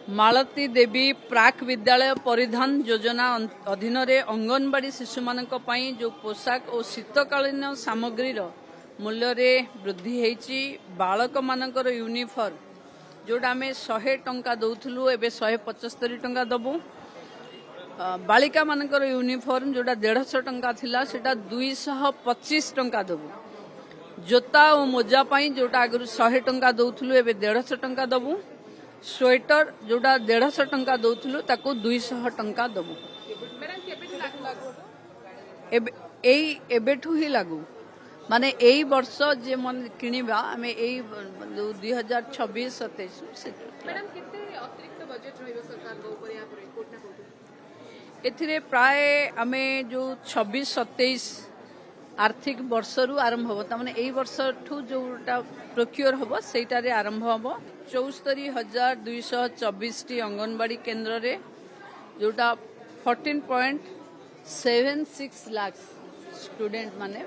मालती देवी प्राक विद्यालय परिधान योजना अधीन अंगनवाड़ी शिशु मानक पई जो पोशाक और शीतकालीन सामग्री मूल्य रे वृद्धि होती बालक मानकर यूनिफॉर्म जोटा आम 100 टंका दौलू एवं 175 टंका दबू बालिका मानकर यूनिफॉर्म जोटा 150 टंका थिला सेटा 225 टंका दबू जोता और मोजा पाई जोटा आगु 100 टंका दौलू एवं 150 टंका दबू स्वेटर जोटा 150 टंका दौलू ताकू 200 टंका दबू एबेठू ही लागू माने एई वर्ष जे मन किनिबा आमे एई 2026-27 मैडम केते अतिरिक्त बजेट रहइबो सरकार को ऊपर या पर कोठना कोठी एथिरे प्राय आमे जो 26-27 आर्थिक वर्ष रु आरंभ हो तामाने एई वर्ष ठू जोटा प्रोक्योर होबो सेटारे आरंभ होबो 74,224 टी अंगनवाड़ी केंद्र रे जोटा 14.76 लाख स्टूडेंट माने